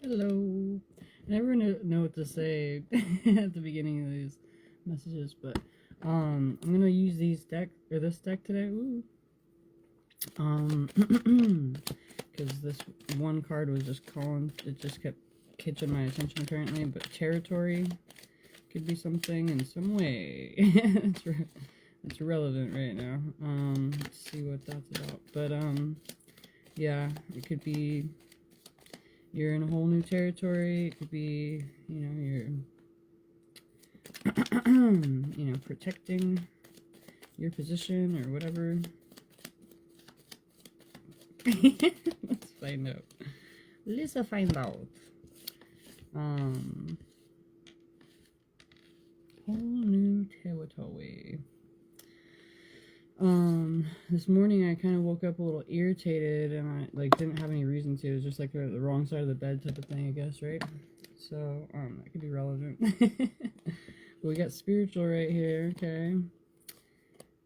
Hello. I never know what to say at the beginning of these messages, but I'm gonna use this deck today. Ooh. Because this one card was just calling. It just kept catching my attention apparently. But territory could be something in some way. It's relevant right now. Let's see what that's about. But yeah, it could be. You're in a whole new territory. It could be, you're, protecting your position or whatever. Let's find out. Let's find out. Whole new territory. This morning I kind of woke up a little irritated and I didn't have any reason to. It was just like the wrong side of the bed type of thing, I guess, right? So, that could be relevant. But we got spiritual right here, okay?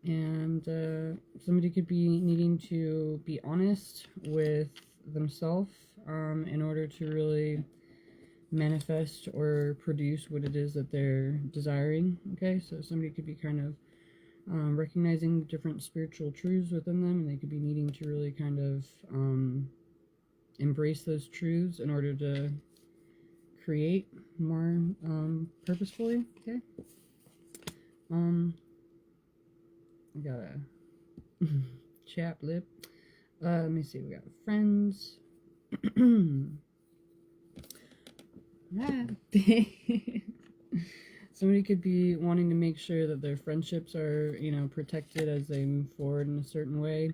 And, somebody could be needing to be honest with themselves, in order to really manifest or produce what it is that they're desiring, okay? So somebody could be kind of recognizing different spiritual truths within them, and they could be needing to really kind of embrace those truths in order to create more purposefully, okay? I got a chap lip. Let me see, we got friends. Somebody could be wanting to make sure that their friendships are, protected as they move forward in a certain way.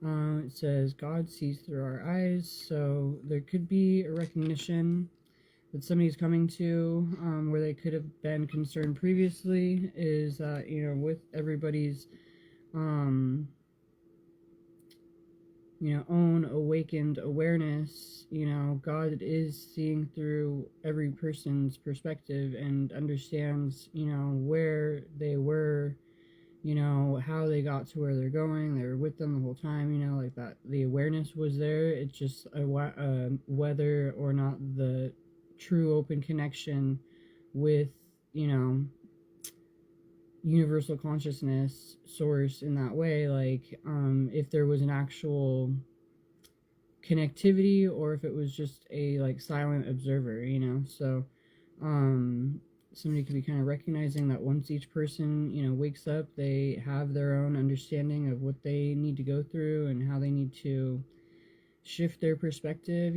It says God sees through our eyes, so there could be a recognition that somebody's coming to, where they could have been concerned previously, is, with everybody's, own awakened awareness, God is seeing through every person's perspective and understands, where they were, how they got to where they're going. They were with them the whole time, like that. The awareness was there. It's just whether or not the true open connection with, universal consciousness source in that way, if there was an actual connectivity or if it was just a silent observer, so somebody could be kind of recognizing that once each person wakes up, they have their own understanding of what they need to go through and how they need to shift their perspective.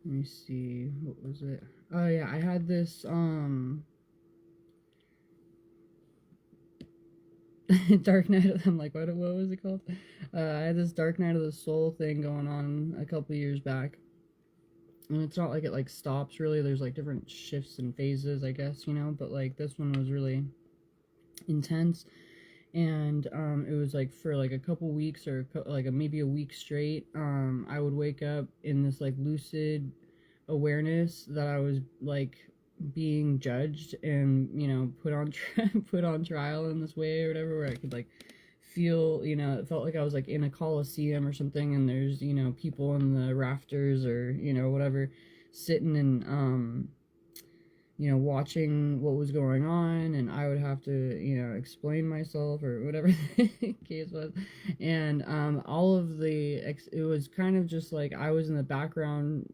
Let me see, what was it? Oh yeah, I had this Dark Night. I'm like, what was it called? I had this Dark Night of the Soul thing going on a couple years back, and it's not like it stops really. There's different shifts and phases, I guess, but this one was really intense, and it was for a couple weeks or maybe a week straight. I would wake up in this lucid awareness that I was being judged and put on put on trial in this way or whatever, where I could feel, it felt like I was in a coliseum or something, and there's people in the rafters or whatever, sitting and watching what was going on, and I would have to explain myself or whatever the case was. And all of it was kind of just I was in the background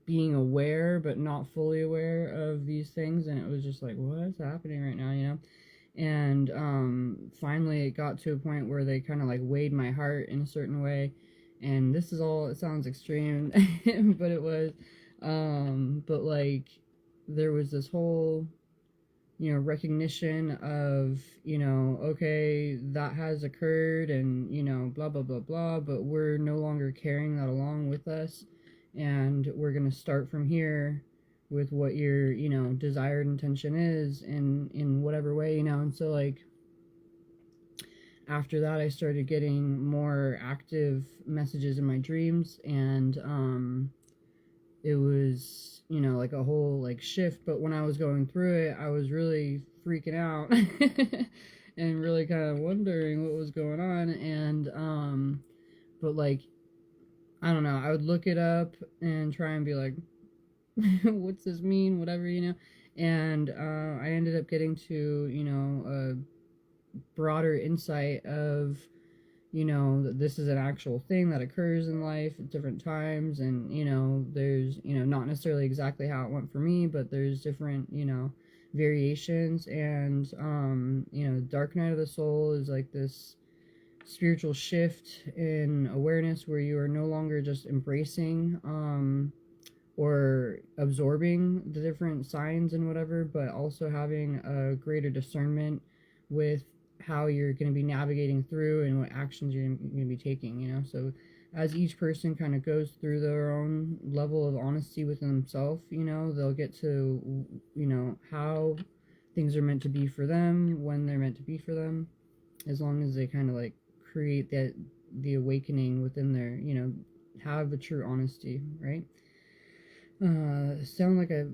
being aware but not fully aware of these things, and it was just what's happening right now, and finally it got to a point where they kind of weighed my heart in a certain way, and this is all, it sounds extreme but it was but there was this whole recognition of okay, that has occurred, and blah blah blah blah, but we're no longer carrying that along with us, and we're going to start from here with what your desired intention is in whatever way, and so after that I started getting more active messages in my dreams, and it was a whole shift. But when I was going through it, I was really freaking out and really kind of wondering what was going on, and but I don't know, I would look it up and try and be like, what's this mean, whatever, you know. And I ended up getting to, you know, a broader insight of, you know, that this is an actual thing that occurs in life at different times. And, you know, there's, you know, not necessarily exactly how it went for me, but there's different, you know, variations. And you know, dark night of the soul is like this spiritual shift in awareness where you are no longer just embracing or absorbing the different signs and whatever, but also having a greater discernment with how you're going to be navigating through and what actions you're going to be taking, you know. So as each person kind of goes through their own level of honesty within themselves, you know, they'll get to, you know, how things are meant to be for them, when they're meant to be for them, as long as they kind of like create that, the awakening within their, you know, have a true honesty, right? Sound like I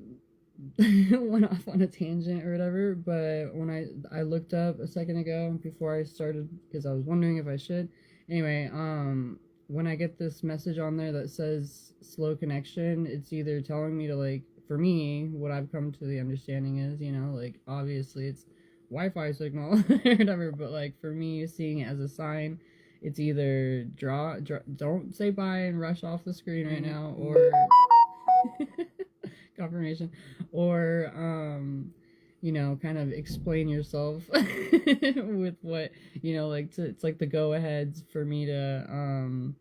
went off on a tangent or whatever, but when I looked up a second ago before I started, because I was wondering if I should. Anyway, when I get this message on there that says slow connection, it's either telling me to, like, for me, what I've come to the understanding is, you know, like, obviously it's Wi-Fi signal or whatever, but like for me, seeing it as a sign, it's either draw, don't say bye and rush off the screen right now, or confirmation, or you know, kind of explain yourself with what, you know, like it's like the go aheads for me to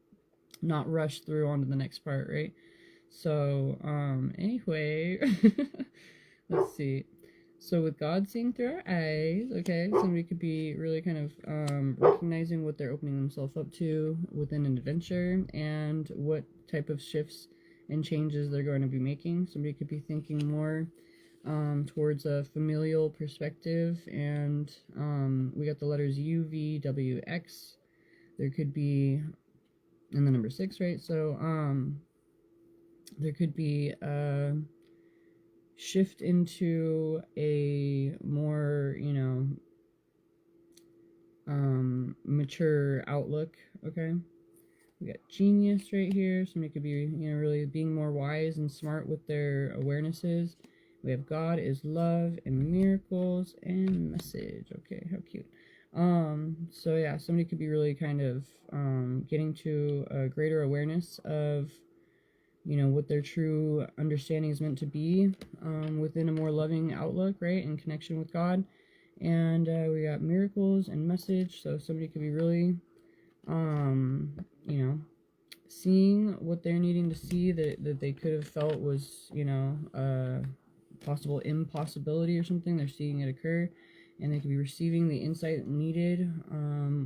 not rush through onto the next part, right? So anyway, let's see. So with God seeing through our eyes, okay, somebody could be really kind of recognizing what they're opening themselves up to within an adventure and what type of shifts and changes they're going to be making. Somebody could be thinking more towards a familial perspective, and we got the letters U, V, W, X. There could be, and the number 6, right? So there could be a shift into a more, you know, mature outlook, okay? We got genius right here. Somebody could be, you know, really being more wise and smart with their awarenesses. We have God is love and miracles and message. Okay, how cute. So yeah, somebody could be really kind of getting to a greater awareness of, you know, what their true understanding is meant to be within a more loving outlook, right, in connection with God. And we got miracles and message. So somebody could be really you know, seeing what they're needing to see that they could have felt was, you know, a possible impossibility or something. They're seeing it occur, and they could be receiving the insight needed,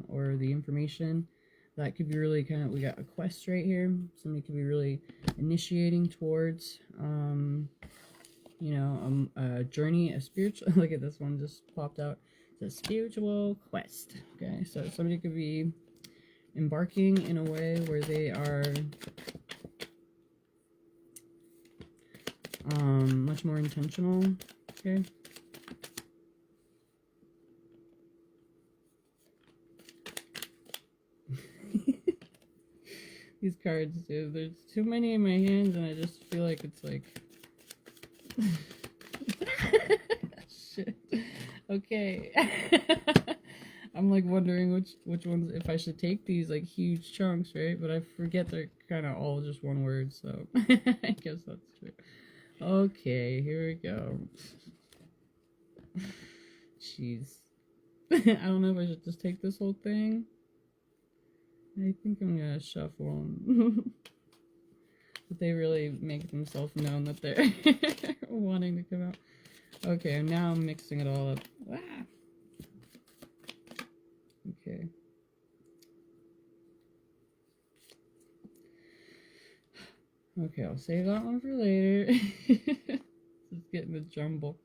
or the information that could be really kind of, we got a quest right here. Somebody could be really initiating towards, you know, a journey, a spiritual, look at this one just popped out. It's a spiritual quest. Okay, so somebody could be embarking in a way where they are much more intentional. Okay. These cards, dude, there's too many in my hands, and I just feel like it's like shit. Okay. I'm like wondering which ones, if I should take these like huge chunks, right? But I forget they're kind of all just one word, so I guess that's true. Okay, here we go. Jeez. I don't know if I should just take this whole thing. I think I'm gonna shuffle them. But they really make themselves known that they're wanting to come out. Okay, now I'm mixing it all up. Ah. Okay. Okay, I'll save that one for later. It's getting a jumble.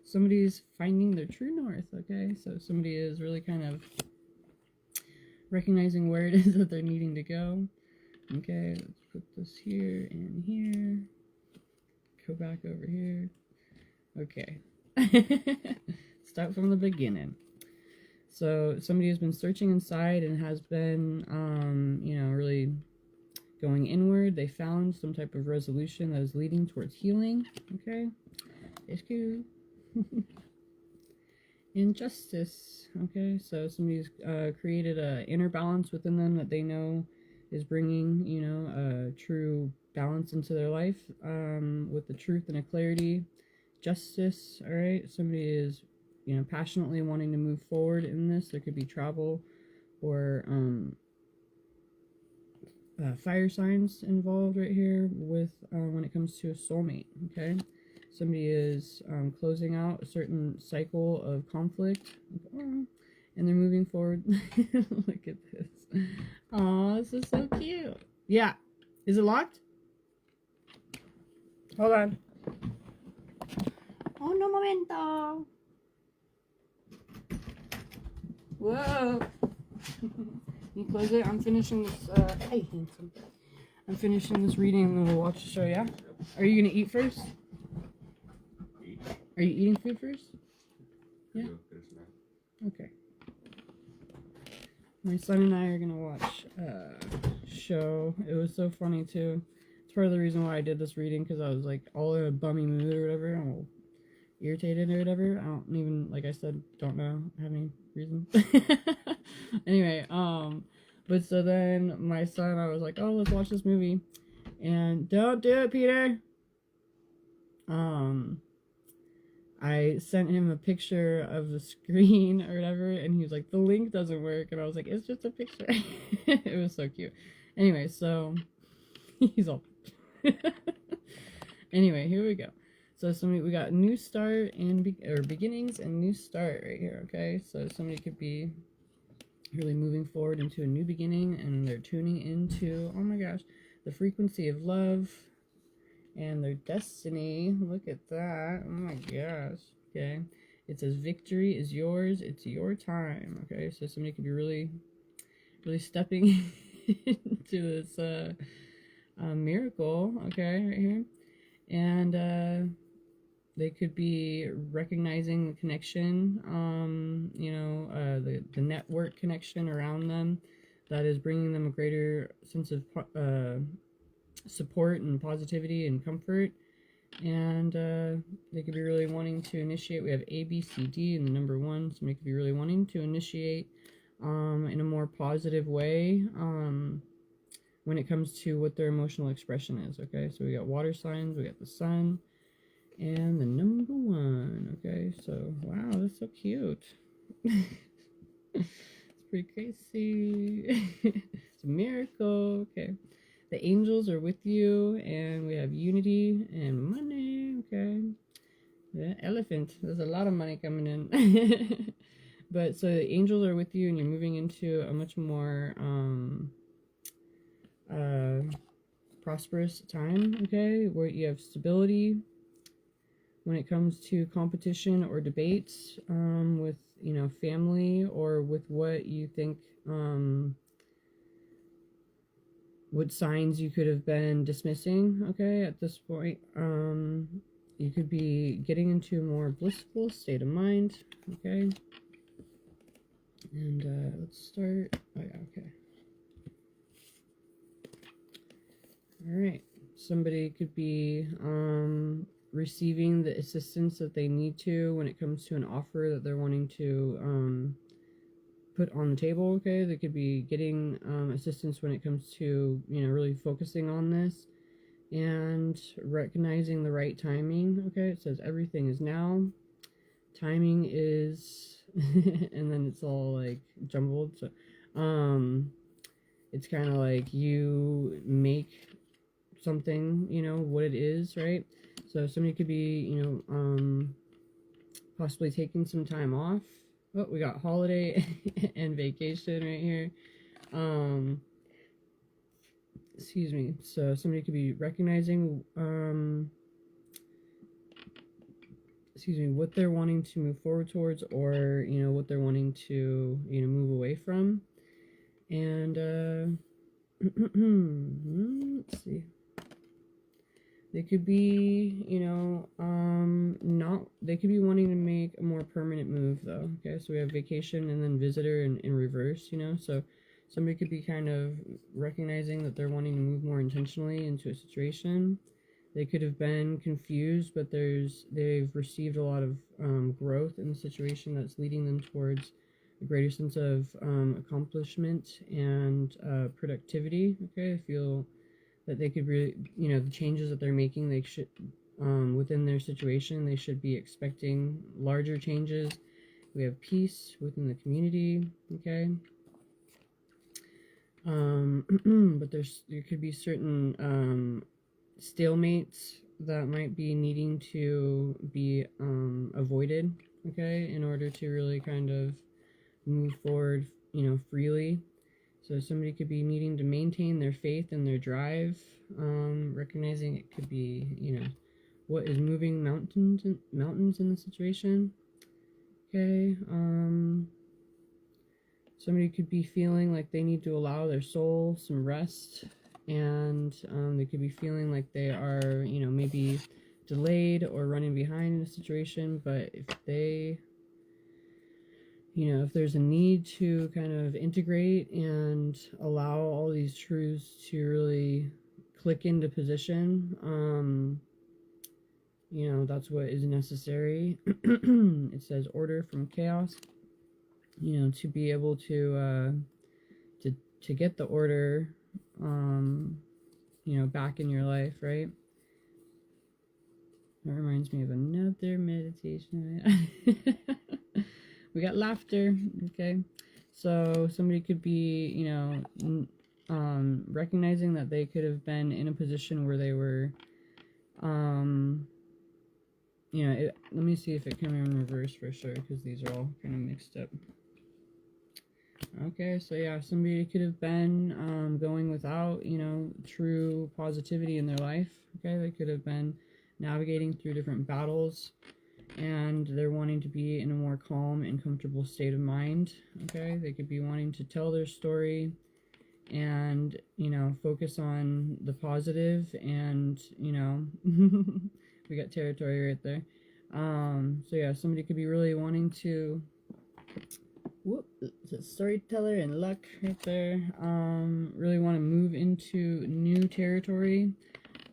Somebody's finding their true north, okay? So somebody is really kind of recognizing where it is that they're needing to go. Okay, let's put this here and here. Go back over here. Okay. Start from the beginning. So somebody has been searching inside and has been, you know, really going inward. They found some type of resolution that is leading towards healing. Okay, it's cool. Injustice. Okay, so somebody's created a inner balance within them that they know is bringing, you know, a true balance into their life, with the truth and a clarity. Justice. All right, somebody is, you know, passionately wanting to move forward in this. There could be travel or fire signs involved right here with when it comes to a soulmate. Okay, somebody is closing out a certain cycle of conflict, and they're moving forward. Look at this. Oh, this is so cute. Yeah, is it locked? Hold on. Oh no momento. Whoa. You close it. I'm finishing this. Hey, handsome. I'm finishing this reading and then we'll watch the show, yeah? Are you gonna eat first? Are you eating food first? Yeah? Okay. My son and I are gonna watch a show. It was so funny too. It's part of the reason why I did this reading, because I was like all in a bummy mood or whatever. I'm all irritated or whatever. I don't even, like I said, don't know, have any reason. Anyway, but so then my son, I was like, oh, let's watch this movie. And don't do it, Peter. I sent him a picture of the screen or whatever, and he was like, the link doesn't work. And I was like, it's just a picture. It was so cute. Anyway, so he's all anyway, here we go. So we got new start and beginnings and new start right here. Okay, so somebody could be really moving forward into a new beginning, and they're tuning into, oh my gosh, the frequency of love and their destiny. Look at that. Oh my gosh. Okay, it says victory is yours. It's your time. Okay, so somebody could be really stepping into this miracle. Okay, right here. And they could be recognizing the connection, you know, the network connection around them that is bringing them a greater sense of support and positivity and comfort. And they could be really wanting to initiate. We have A, B, C, D in the number 1. Somebody could be really wanting to initiate in a more positive way when it comes to what their emotional expression is. Okay, so we got water signs, we got the sun, and the number 1. Okay, so wow, that's so cute. It's pretty crazy. It's a miracle. Okay, the angels are with you, and we have unity and money. Okay, the elephant. There's a lot of money coming in. But so the angels are with you, and you're moving into a much more prosperous time. Okay, where you have stability when it comes to competition or debates with, you know, family, or with what you think, what signs you could have been dismissing. Okay, at this point, you could be getting into a more blissful state of mind. Okay, and let's start. Oh yeah, okay. All right, somebody could be receiving the assistance that they need to when it comes to an offer that they're wanting to put on the table. Okay, they could be getting assistance when it comes to, you know, really focusing on this and recognizing the right timing. Okay, it says everything is now. Timing is, and then it's all like jumbled. So, it's kind of like you make something, you know, what it is, right? So somebody could be, you know, possibly taking some time off. Oh, we got holiday and vacation right here. Excuse me. So somebody could be recognizing, excuse me, what they're wanting to move forward towards, or, you know, what they're wanting to, you know, move away from. And, let's see. They could be, you know, they could be wanting to make a more permanent move, though. Okay, so we have vacation and then visitor in reverse, you know. So Somebody could be kind of recognizing that they're wanting to move more intentionally into a situation. They could have been confused, but they've received a lot of growth in the situation that's leading them towards a greater sense of accomplishment and productivity. Okay, I feel that they could really, the changes that they're making, they should, within their situation, they should be expecting larger changes. We have peace within the community. Okay. But there could be certain stalemates that might be needing to be avoided, okay, in order to really kind of move forward, freely. So somebody could be needing to maintain their faith and their drive, recognizing it could be, what is moving mountains in the situation. Okay, somebody could be feeling like they need to allow their soul some rest, and they could be feeling like they are, maybe delayed or running behind in a situation. But if they, if there's a need to kind of integrate and allow all these truths to really click into position, that's what is necessary. It says order from chaos. To be able to get the order, back in your life, right? That reminds me of another meditation. We got laughter, okay? So somebody could be, recognizing that they could have been in a position where they were, let me see if it came in reverse for sure, because these are all kind of mixed up. Okay, so yeah, somebody could have been going without, true positivity in their life. Okay, they could have been navigating through different battles, and they're wanting to be in a more calm and comfortable state of mind. Okay, they could be wanting to tell their story and, focus on the positive, and, we got territory right there. So yeah, somebody could be really wanting to, it's a storyteller and luck right there. Really want to move into new territory,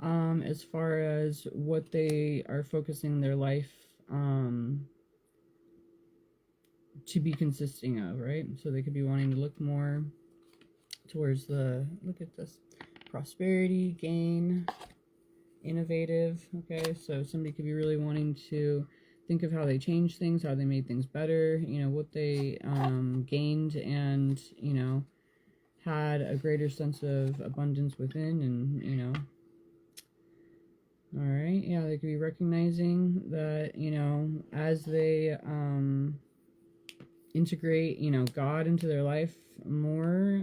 as far as what they are focusing their life, to be consisting of, right? So they could be wanting to look more towards look at this, prosperity, gain, innovative. Okay, so somebody could be really wanting to think of how they changed things, how they made things better, what they gained, and, had a greater sense of abundance within, and, all right, yeah, they could be recognizing that, as they integrate, God into their life more,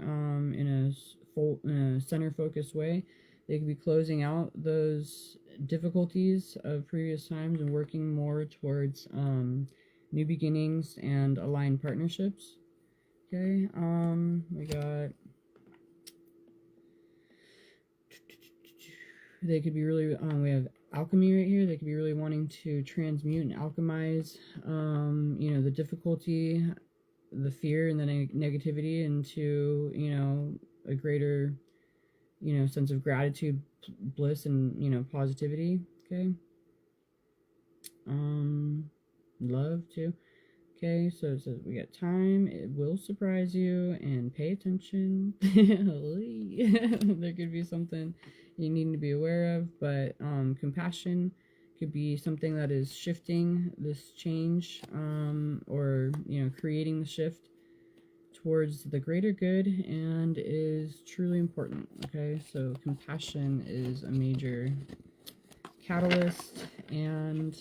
in a center-focused way, they could be closing out those difficulties of previous times and working more towards new beginnings and aligned partnerships. Okay, we got, they could be really, we have alchemy right here. They could be really wanting to transmute and alchemize, the difficulty, the fear, and the negativity into, a greater, sense of gratitude, bliss, and, positivity. Okay. Love too. Okay, so it says we got time. It will surprise you, and pay attention. There could be something you need to be aware of, but compassion could be something that is shifting this change, or creating the shift towards the greater good, and is truly important. Okay, so compassion is a major catalyst, and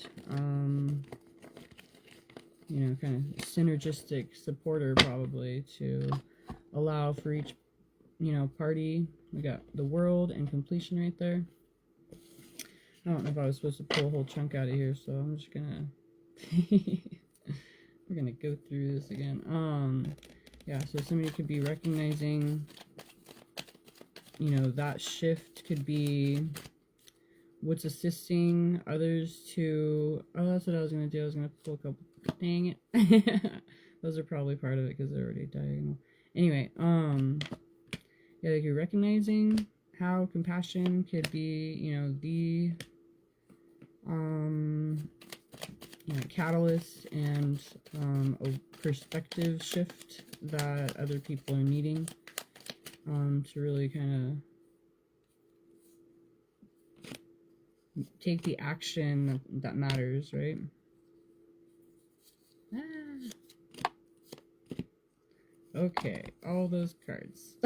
kind of synergistic supporter, probably, to allow for each party. We got the world and completion right there. I don't know if I was supposed to pull a whole chunk out of here, so I'm just gonna we're gonna go through this again. Yeah, so somebody could be recognizing, that shift could be what's assisting others to, that's what I was going to do. I was going to pull a couple, dang it. Those are probably part of it because they're already diagonal. Anyway, yeah, like you're recognizing how compassion could be, you know, the catalyst and a perspective shift that other people are needing to really kind of take the action that matters, right? Okay, all those cards.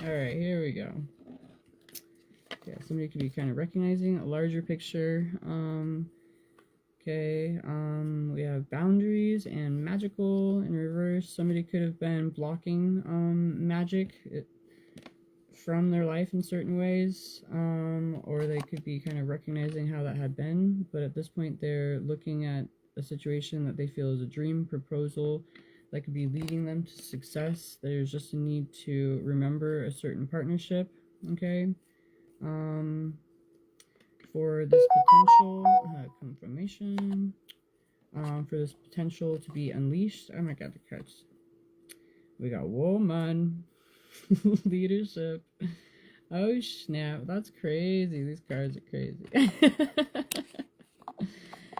Alright, here we go. Yeah, somebody could be kind of recognizing a larger picture. Okay, we have boundaries and magical in reverse. Somebody could have been blocking magic from their life in certain ways, or they could be kind of recognizing how that had been, but at this point they're looking at a situation that they feel is a dream proposal that could be leading them to success. There's just a need to remember a certain partnership, okay? For this potential confirmation, for this potential to be unleashed. Oh my god, the cards. We got woman, leadership. Oh snap, that's crazy. These cards are crazy.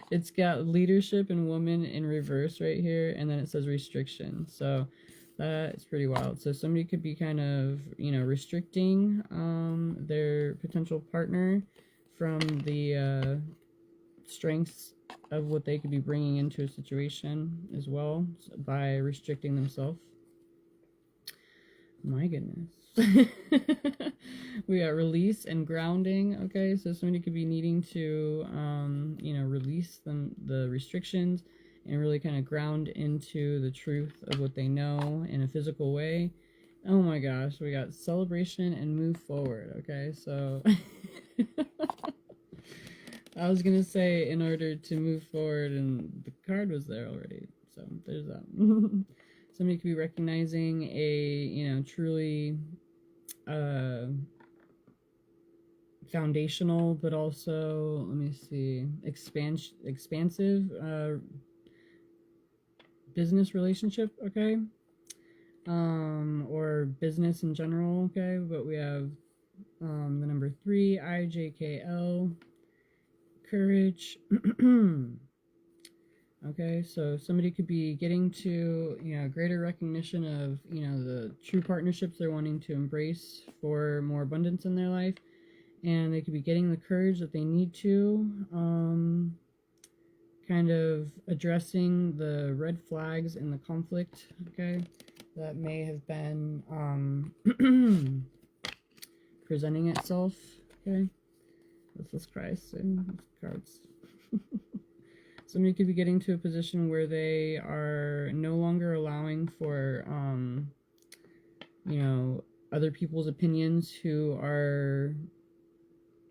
It's got leadership and woman in reverse right here, and then it says restriction. So that's pretty wild. So somebody could be kind of, you know, restricting their potential partner from the strengths of what they could be bringing into a situation as well by restricting themselves. My goodness. We got release and grounding. Okay, so somebody could be needing to you know, release the restrictions and really kind of ground into the truth of what they know in a physical way. Oh my gosh, we got celebration and move forward. Okay, so I was gonna say in order to move forward, and the card was there already, so there's that. Somebody could be recognizing a, you know, truly foundational, but also, let me see, expansive business relationship, okay? Or business in general, okay? But we have the number 3, IJKL, courage. Okay, so somebody could be getting to, you know, greater recognition of, you know, the true partnerships they're wanting to embrace for more abundance in their life, and they could be getting the courage that they need to, kind of addressing the red flags in the conflict, okay, that may have been presenting itself, okay. Let's cry soon. Cards. Somebody could be getting to a position where they are no longer allowing for, you know, other people's opinions who are,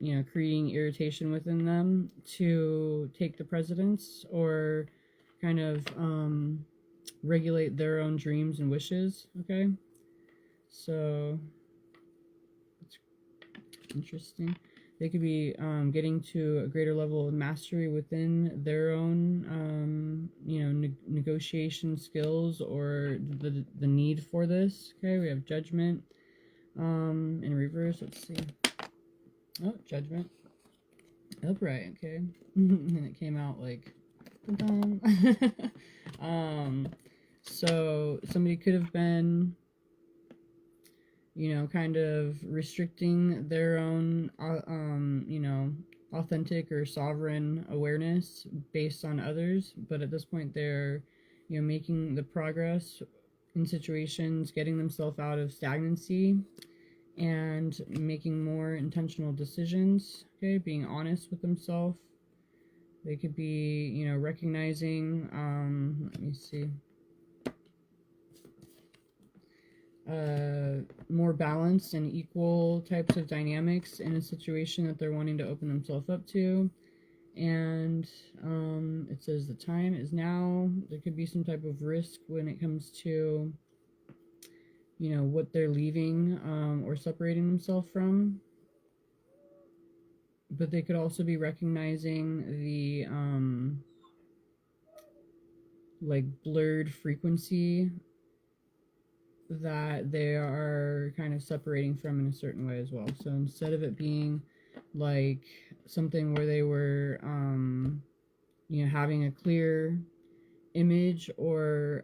you know, creating irritation within them to take the precedence or kind of regulate their own dreams and wishes, okay? So, it's interesting. They could be getting to a greater level of mastery within their own, you know, negotiation skills or the need for this. Okay, we have judgment in reverse. Let's see. Oh, judgment. Upright. Okay, and it came out like. So somebody could have been, you know, kind of restricting their own, you know, authentic or sovereign awareness based on others. But at this point, they're, you know, making the progress in situations, getting themselves out of stagnancy and making more intentional decisions, okay, being honest with themselves. They could be, you know, recognizing, let me see, more balanced and equal types of dynamics in a situation that they're wanting to open themselves up to. And it says the time is now. There could be some type of risk when it comes to, you know, what they're leaving or separating themselves from. But they could also be recognizing the like blurred frequency that they are kind of separating from in a certain way as well. So instead of it being like something where they were having a clear image, or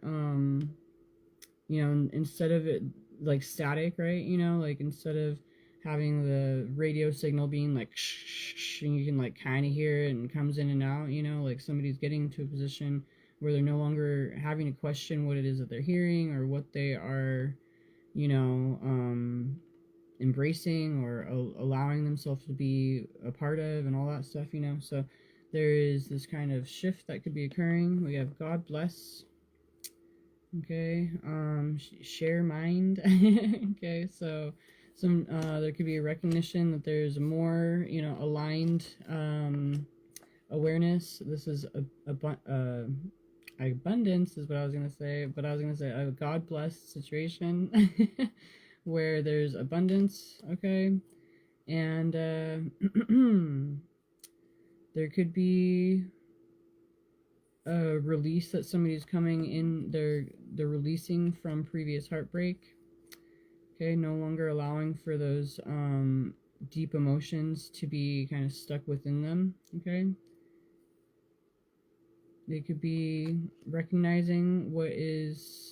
instead of it like static, right? Like instead of having the radio signal being like shh, and you can like kind of hear it and comes in and out, like somebody's getting to a position where they're no longer having to question what it is that they're hearing or what they are, embracing or allowing themselves to be a part of, and all that stuff, So there is this kind of shift that could be occurring. We have God bless. Okay, share mind. Okay, so some there could be a recognition that there's more, aligned awareness. This is abundance is what I was gonna say, but I was gonna say a God blessed situation where there's abundance. Okay, and there could be a release that somebody's coming in. They're releasing from previous heartbreak. Okay, no longer allowing for those deep emotions to be kind of stuck within them. Okay, they could be recognizing what is,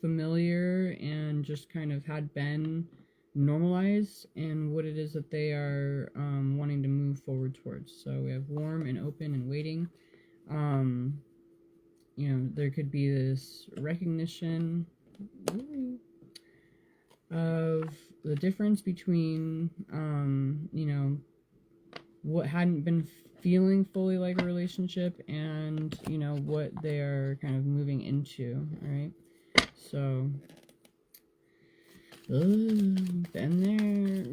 familiar and just kind of had been normalized, and what it is that they are wanting to move forward towards. So we have warm and open and waiting. There could be this recognition of the difference between, what hadn't been feeling fully like a relationship and, what they're kind of moving into. All right. So, been there.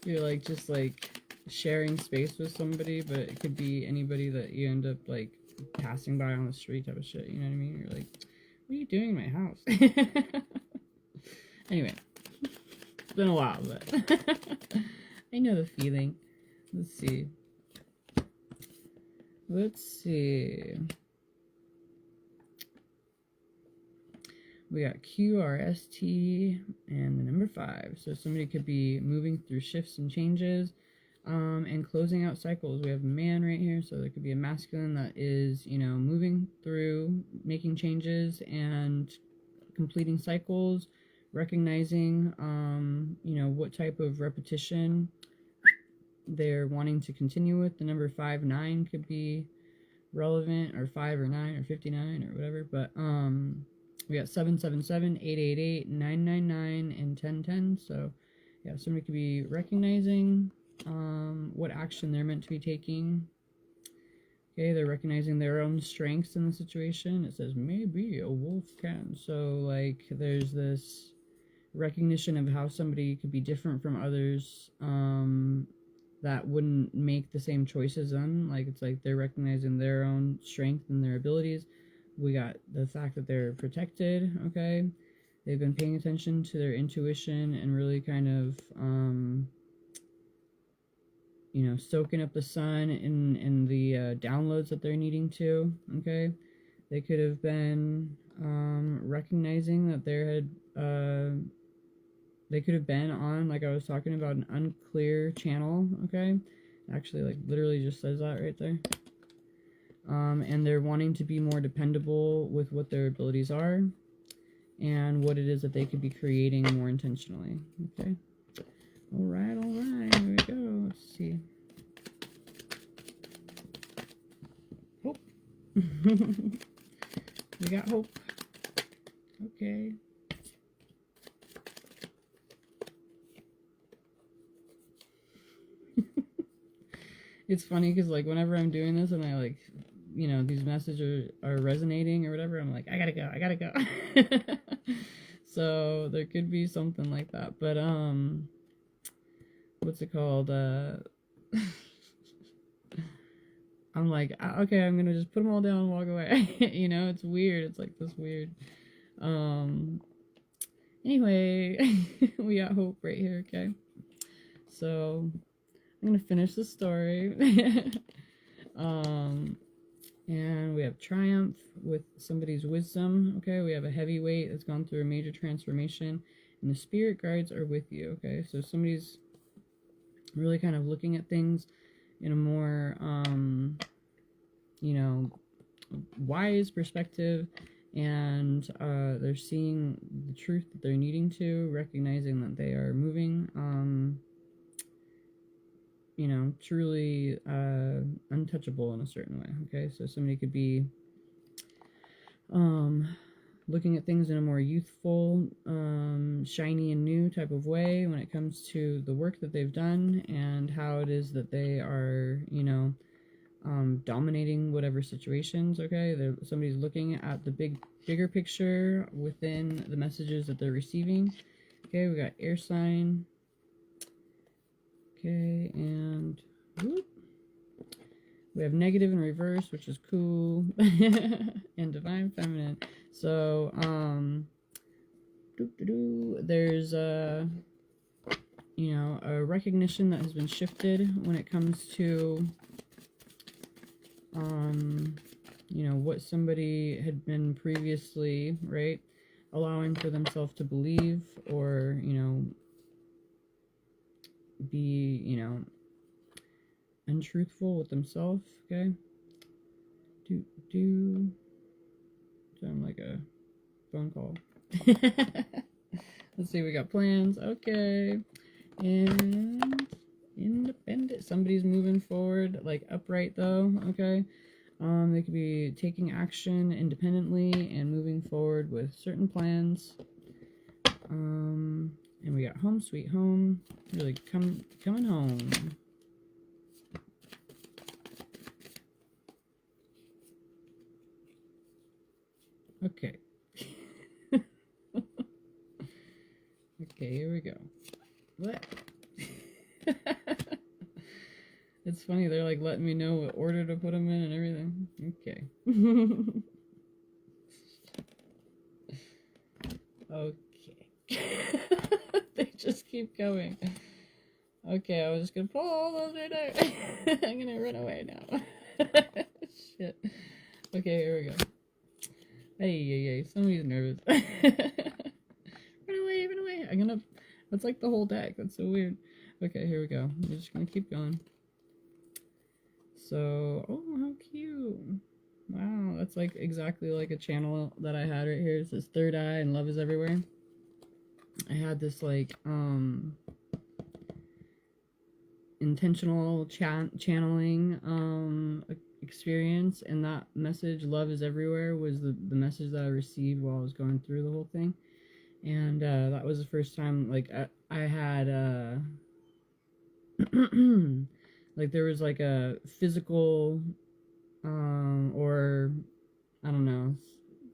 You're like, just like sharing space with somebody, but it could be anybody that you end up like passing by on the street type of shit. You know what I mean? You're like, what are you doing in my house? Anyway, it's been a while, but I know the feeling. Let's see. We got QRST and the number 5. So somebody could be moving through shifts and changes, and closing out cycles. We have a man right here, so there could be a masculine that is, moving through, making changes and completing cycles, recognizing, what type of repetition they're wanting to continue with. The number 5-9 could be relevant, or 5 or 9 or 59 or whatever, but we got 777, 888, 999, and 1010. So yeah, somebody could be recognizing what action they're meant to be taking. Okay, they're recognizing their own strengths in the situation. It says maybe a wolf can. So like there's this recognition of how somebody could be different from others, that wouldn't make the same choices on. Like it's like they're recognizing their own strength and their abilities. We got the fact that they're protected. Okay, they've been paying attention to their intuition and really kind of soaking up the sun in the downloads that they're needing to. Okay, they could have been recognizing that they could have been on, like I was talking about, an unclear channel. Okay, actually, like literally just says that right there. And they're wanting to be more dependable with what their abilities are and what it is that they could be creating more intentionally. Okay. All right. Here we go. Let's see. Hope. We got hope. Okay. It's funny because like whenever I'm doing this and I like, these messages are resonating or whatever, I'm like, I gotta go. So there could be something like that, but what's it called? I'm like, okay, I'm gonna just put them all down and walk away. It's weird. It's like this weird. Anyway, we got hope right here. Okay, so I'm gonna finish the story. And we have triumph with somebody's wisdom. Okay, we have a heavyweight that's gone through a major transformation, and the spirit guides are with you. Okay, so somebody's really kind of looking at things in a more, you know, wise perspective, and they're seeing the truth that they're needing to, recognizing that they are moving, you know, truly untouchable in a certain way. Okay, so somebody could be looking at things in a more youthful, shiny and new type of way when it comes to the work that they've done and how it is that they are, you know, dominating whatever situations. Okay, somebody's looking at the bigger picture within the messages that they're receiving. Okay, we got air sign. Okay, and whoop, we have negative in reverse, which is cool, and divine feminine. So, there's you know, a recognition that has been shifted when it comes to, you know, what somebody had been previously, right, allowing for themselves to believe, or, you know, be, you know, untruthful with themselves. Okay, sound like a phone call. Let's see, we got plans. Okay, and independent. Somebody's moving forward, like upright though. Okay, they could be taking action independently and moving forward with certain plans. And we got home sweet home, really coming home. Okay. Okay, here we go. What? It's funny, they're like letting me know what order to put them in and everything. Okay. Okay. They just keep going. Okay, I was just gonna pull all those right out. I'm gonna run away now. Shit. Okay, here we go. Hey, somebody's nervous. Run away, run away. I'm gonna. That's like the whole deck. That's so weird. Okay, here we go. I'm just gonna keep going. So, oh, how cute. Wow, that's like exactly like a channel that I had right here. It says Third Eye and Love is Everywhere. I had this like intentional channeling experience, and that message, Love is Everywhere, was the message that I received while I was going through the whole thing. And that was the first time like I had like there was like a physical or I don't know,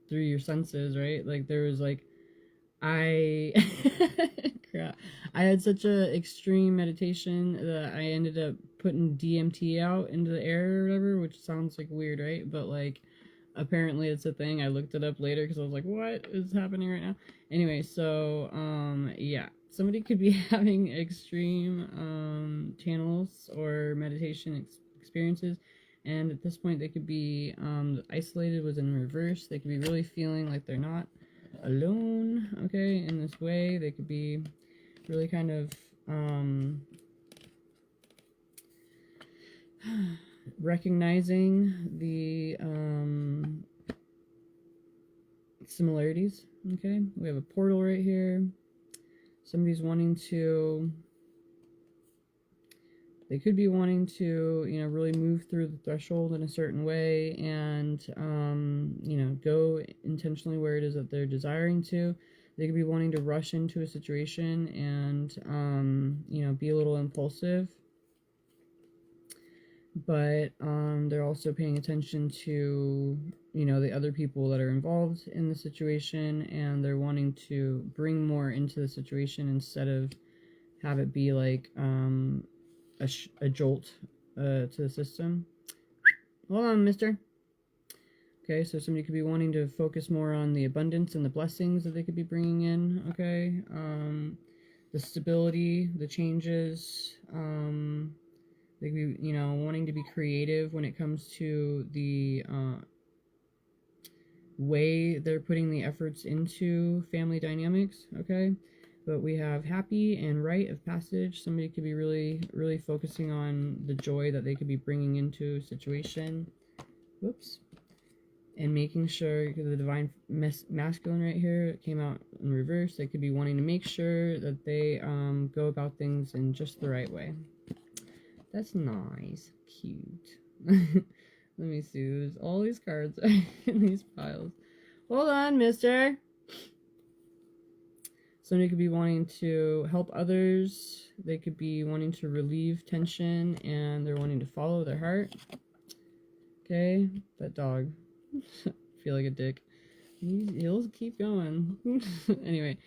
through your senses, right? Like there was like I crap. I had such a extreme meditation that I ended up putting DMT out into the air or whatever, which sounds like weird, right? But like apparently it's a thing. I looked it up later because I was like, what is happening right now? Anyway, so yeah, somebody could be having extreme channels or meditation experiences, and at this point they could be isolated, was in reverse. They could be really feeling like they're not alone, okay, in this way. They could be really kind of recognizing the similarities. Okay, we have a portal right here. Somebody's wanting to, they could be wanting to, you know, really move through the threshold in a certain way, and you know, go intentionally where it is that they're desiring to. They could be wanting to rush into a situation and you know, be a little impulsive, but they're also paying attention to, you know, the other people that are involved in the situation, and they're wanting to bring more into the situation instead of have it be like a jolt to the system. Hold on, mister. Okay, so somebody could be wanting to focus more on the abundance and the blessings that they could be bringing in, okay? The stability, the changes, the They could be, you know, wanting to be creative when it comes to the way they're putting the efforts into family dynamics, okay? But we have happy and rite of passage. Somebody could be really, really focusing on the joy that they could be bringing into a situation. Whoops. And making sure, the divine masculine right here came out in reverse. They could be wanting to make sure that they go about things in just the right way. That's nice. Cute. Let me see. There's all these cards in these piles. Hold on, mister. Somebody could be wanting to help others. They could be wanting to relieve tension, and they're wanting to follow their heart. Okay, that dog. I feel like a dick. He'll keep going. Anyway,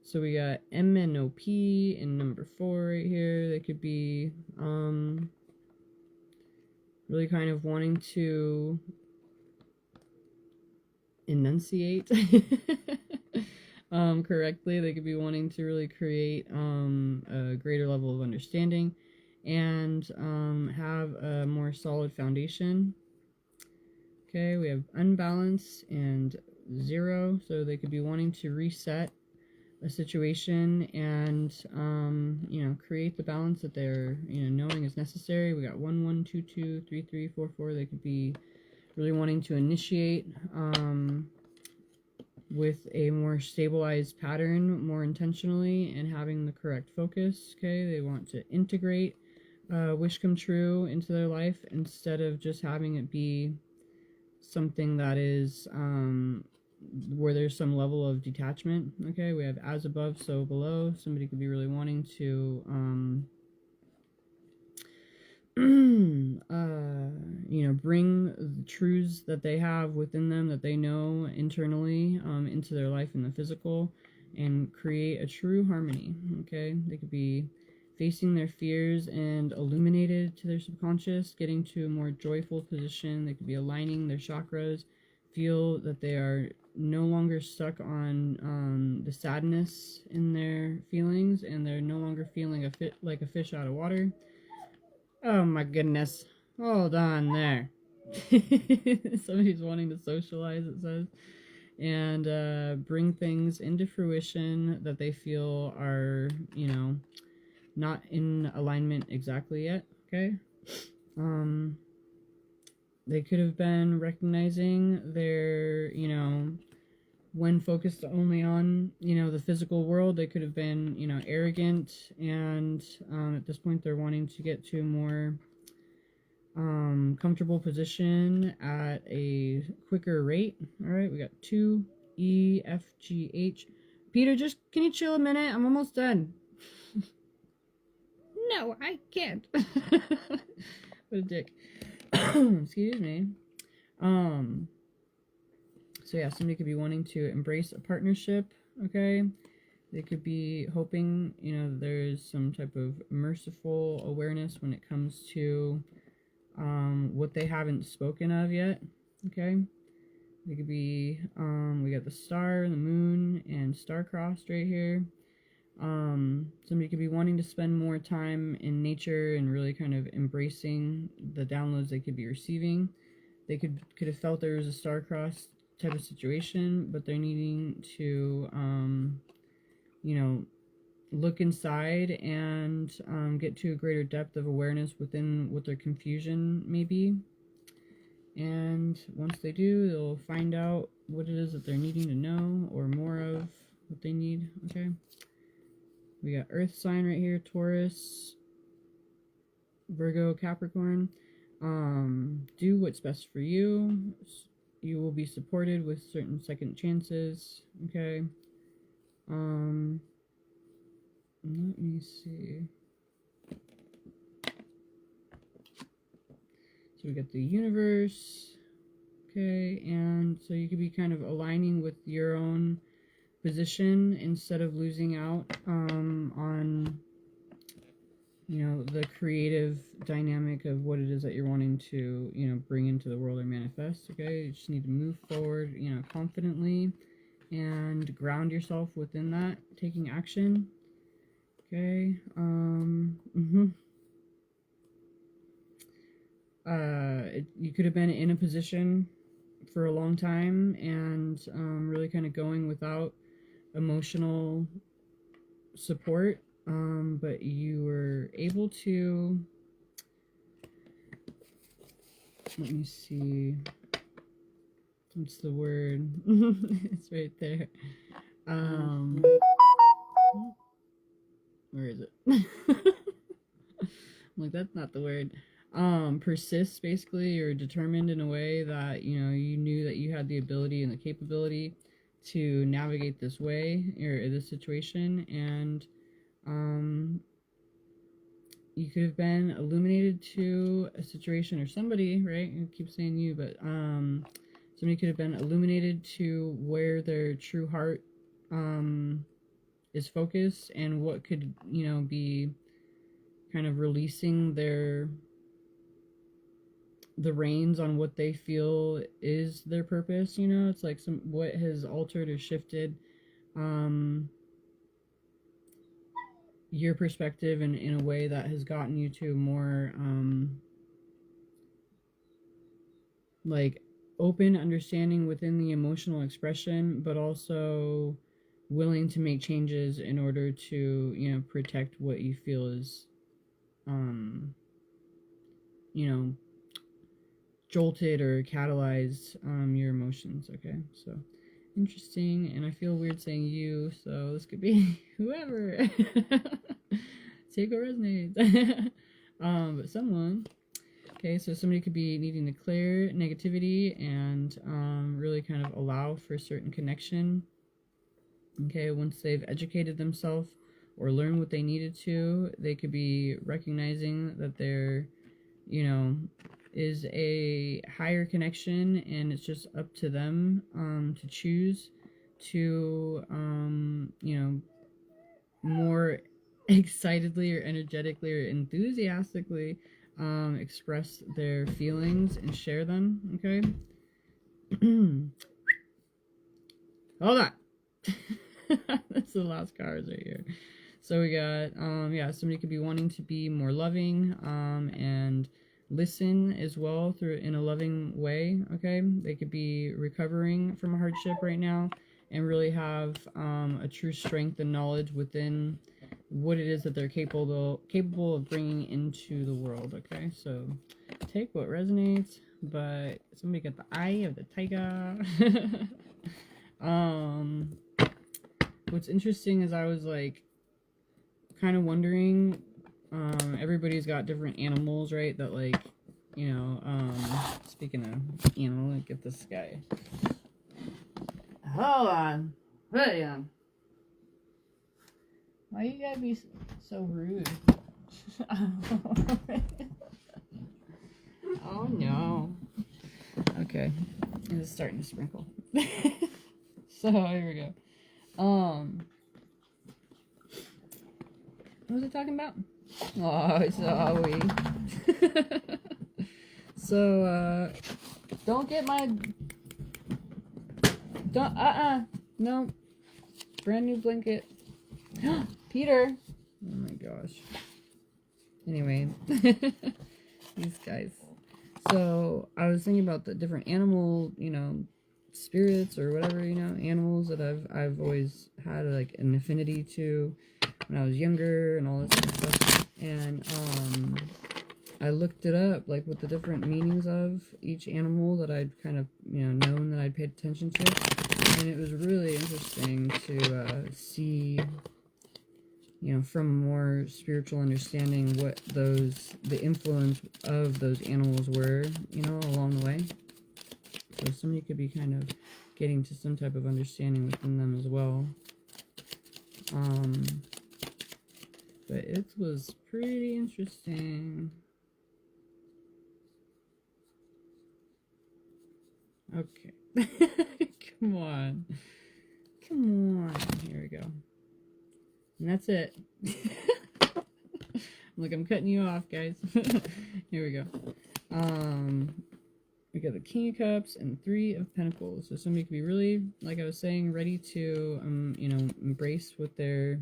so we got MNOP in number 4 right here. They could be really kind of wanting to enunciate correctly. They could be wanting to really create a greater level of understanding and have a more solid foundation. Okay, we have unbalance and 0, so they could be wanting to reset a situation and you know, create the balance that they're, you know, knowing is necessary. We got 1 1 2 2 3 3 4 4. They could be really wanting to initiate with a more stabilized pattern, more intentionally, and having the correct focus. Okay, they want to integrate wish come true into their life instead of just having it be something that is where there's some level of detachment. Okay, we have as above, so below. Somebody could be really wanting to you know, bring the truths that they have within them, that they know internally, into their life in the physical, and create a true harmony. Okay, they could be facing their fears and illuminated to their subconscious, getting to a more joyful position. They could be aligning their chakras, feel that they are no longer stuck on the sadness in their feelings, and they're no longer feeling like a fish out of water. Oh my goodness. Hold on there. Somebody's wanting to socialize, it says, and bring things into fruition that they feel are, you know, not in alignment exactly yet. Okay. They could have been recognizing their, you know, when focused only on, you know, the physical world, they could have been, you know, arrogant, and at this point they're wanting to get to a more comfortable position at a quicker rate. All right, we got 2 E F G H. Peter, just can you chill a minute? I'm almost done. No, I can't. What a dick. Excuse me. So yeah, somebody could be wanting to embrace a partnership. Okay, they could be hoping, you know, there's some type of merciful awareness when it comes to what they haven't spoken of yet. Okay, they could be we got the star, the moon, and star-crossed right here. Somebody could be wanting to spend more time in nature and really kind of embracing the downloads they could be receiving. They could have felt there was a star-crossed type of situation, but they're needing to you know, look inside and get to a greater depth of awareness within what their confusion may be. And once they do, they'll find out what it is that they're needing to know, or more of what they need. Okay, we got earth sign right here, Taurus, Virgo, Capricorn. Do what's best for you. You will be supported with certain second chances. Okay. Let me see. So we got the universe. Okay, and so you could be kind of aligning with your own position instead of losing out on, you know, the creative dynamic of what it is that you're wanting to, you know, bring into the world or manifest. Okay, you just need to move forward, you know, confidently and ground yourself within that, taking action. Okay. You could have been in a position for a long time and really kind of going without emotional support, but you were able to, let me see, what's the word? It's right there. Where is it? I'm like, that's not the word. Persist, basically, or determined in a way that, you know, you knew that you had the ability and the capability to navigate this way or this situation, and you could have been illuminated to a situation or somebody, right? I keep saying you, but somebody could have been illuminated to where their true heart is focused and what could, you know, be kind of releasing the reins on what they feel is their purpose. You know, it's like what has altered or shifted your perspective in a way that has gotten you to a more like open understanding within the emotional expression, but also willing to make changes in order to, you know, protect what you feel is you know, jolted or catalyzed your emotions. Okay, so interesting. And I feel weird saying you, so this could be whoever. Take what resonates. But someone. Okay, so somebody could be needing to clear negativity and really kind of allow for a certain connection. Okay, once they've educated themselves or learned what they needed to, they could be recognizing that they're, you know, is a higher connection, and it's just up to them to choose to you know, more excitedly or energetically or enthusiastically express their feelings and share them. Okay. Hold on. That's the last cards right here. So we got yeah, somebody could be wanting to be more loving and listen as well through in a loving way. Okay, they could be recovering from a hardship right now and really have a true strength and knowledge within what it is that they're capable of bringing into the world. Okay, so take what resonates, but somebody got the eye of the tiger. What's interesting is I was like kind of wondering, everybody's got different animals, right? That like, you know, speaking of animal, like get this guy. Hold on. Hey, why you gotta be so rude? Oh no. Okay. It's starting to sprinkle. So here we go. What was I talking about? Oh, sorry. So, don't get my... Don't, no. Brand new blanket. Peter! Oh my gosh. Anyway. These guys. So, I was thinking about the different animal, you know, spirits or whatever, you know, animals that I've always had like an affinity to when I was younger and all this kind of stuff. And I looked it up, like what the different meanings of each animal that I'd kind of, you know, known that I'd paid attention to. And it was really interesting to see, you know, from a more spiritual understanding what the influence of those animals were, you know, along the way. So somebody could be kind of getting to some type of understanding within them as well. But it was pretty interesting. Okay. Come on. Come on. Here we go. And that's it. Look, I'm cutting you off, guys. Here we go. We got the King of Cups and Three of Pentacles. So somebody could be really, like I was saying, ready to, you know, embrace what they're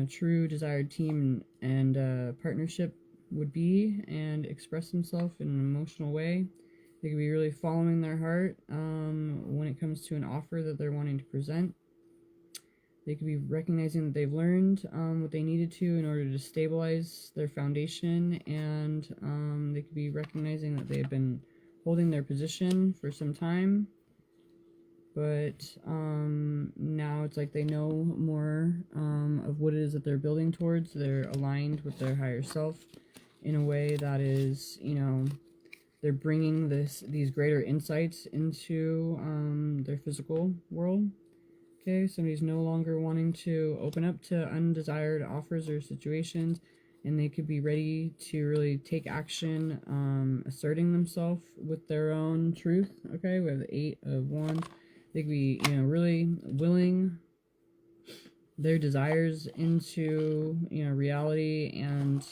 true desired team and partnership would be, and express themselves in an emotional way. They could be really following their heart when it comes to an offer that they're wanting to present. They could be recognizing that they've learned what they needed to in order to stabilize their foundation, and they could be recognizing that they've been holding their position for some time, but now it's like they know more of what it is that they're building towards. They're aligned with their higher self in a way that is, they're bringing these greater insights into their physical world. Okay, somebody's no longer wanting to open up to undesired offers or situations, and they could be ready to really take action, asserting themselves with their own truth. Okay, we have the 8 of Wands. They could be, really willing their desires into, reality, and,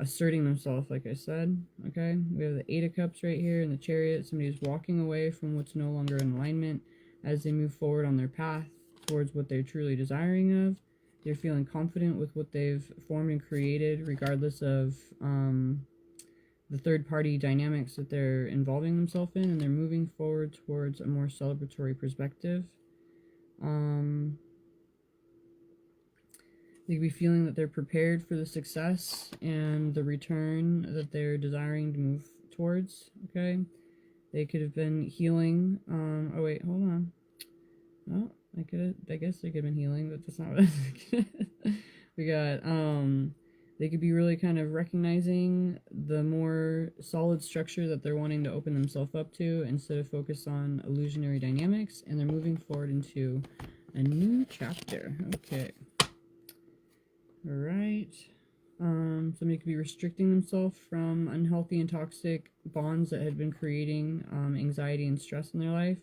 asserting themselves, like I said. Okay, we have the 8 of Cups right here in the Chariot. Somebody's walking away from what's no longer in alignment as they move forward on their path towards what they're truly desiring of. They're feeling confident with what they've formed and created, regardless of the third-party dynamics that they're involving themselves in, and they're moving forward towards a more celebratory perspective. They could be feeling that they're prepared for the success and the return that they're desiring to move towards. Okay, they could have been healing. Oh wait, hold on. Oh, I guess they could have been healing, but that's not what I was thinking. We got they could be really kind of recognizing the more solid structure that they're wanting to open themselves up to, instead of focus on illusionary dynamics, and they're moving forward into a new chapter. Okay. All right. Somebody could be restricting themselves from unhealthy and toxic bonds that had been creating anxiety and stress in their life,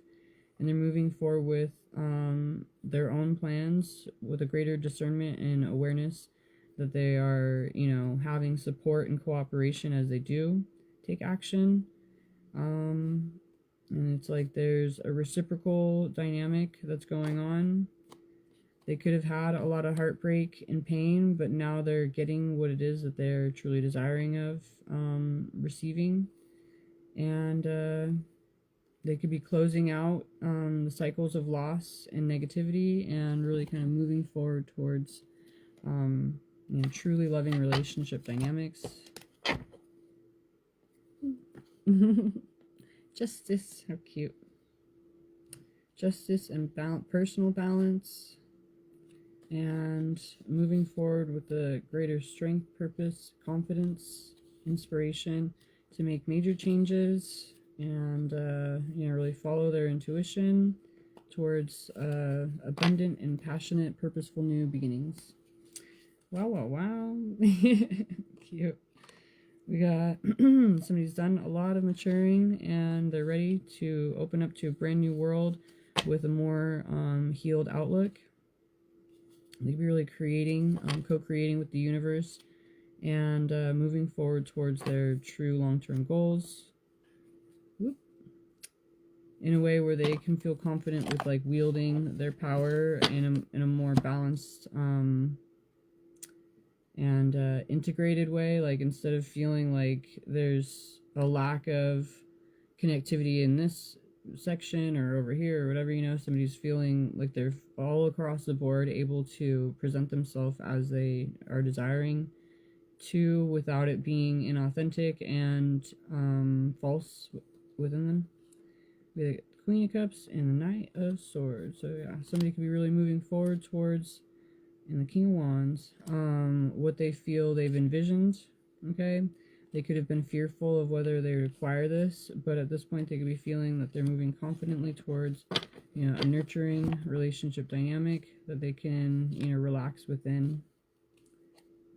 and they're moving forward with their own plans with a greater discernment and awareness that they are, having support and cooperation as they do take action. And it's like there's a reciprocal dynamic that's going on. They could have had a lot of heartbreak and pain, but now they're getting what it is that they're truly desiring of receiving. And they could be closing out the cycles of loss and negativity, and really kind of moving forward towards truly loving relationship dynamics. Justice, how cute. Justice and personal balance, and moving forward with a greater strength, purpose, confidence, inspiration to make major changes, and really follow their intuition towards abundant and passionate, purposeful new beginnings. Wow. Cute. We got somebody's done a lot of maturing, and they're ready to open up to a brand new world with a more healed outlook. They could be really creating, co-creating with the universe, and moving forward towards their true long-term goals. In a way where they can feel confident with like wielding their power in a more balanced and integrated way. Like, instead of feeling like there's a lack of connectivity in this section or over here or whatever, somebody's feeling like they're all across the board able to present themselves as they are desiring to, without it being inauthentic and false within them. The Queen of Cups and the Knight of Swords. So yeah, somebody could be really moving forward towards, in the King of Wands, what they feel they've envisioned. Okay, they could have been fearful of whether they would acquire this, but at this point they could be feeling that they're moving confidently towards, a nurturing relationship dynamic that they can, relax within.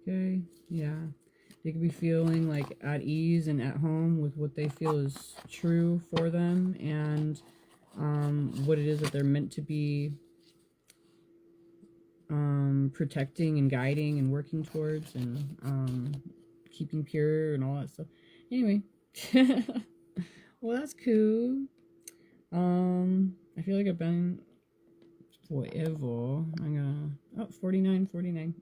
Okay, yeah. They could be feeling like at ease and at home with what they feel is true for them, and what it is that they're meant to be protecting and guiding and working towards, and keeping pure and all that stuff. Anyway, well, that's cool. I feel like I've been Whatever. I'm gonna... Oh, 49, 49.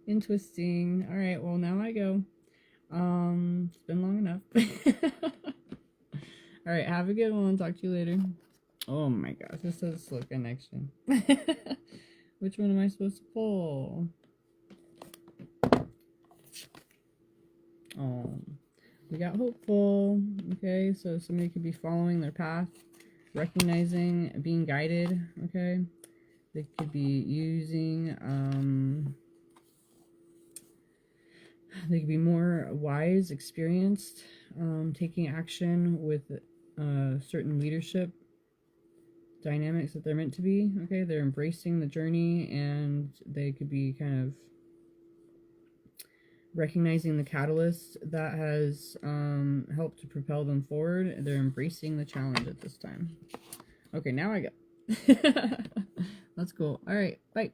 Interesting. Alright, well, now I go. It's been long enough. Alright, have a good one. Talk to you later. Oh my gosh, this says slow connection. Which one am I supposed to pull? Oh, we got hopeful. Okay, so somebody could be following their path, recognizing, being guided. Okay, they could be using, they could be more wise, experienced, taking action with certain leadership dynamics that they're meant to be. Okay, they're embracing the journey, and they could be kind of recognizing the catalyst that has helped to propel them forward. They're embracing the challenge at this time. Okay, now I go. That's cool. All right, bye.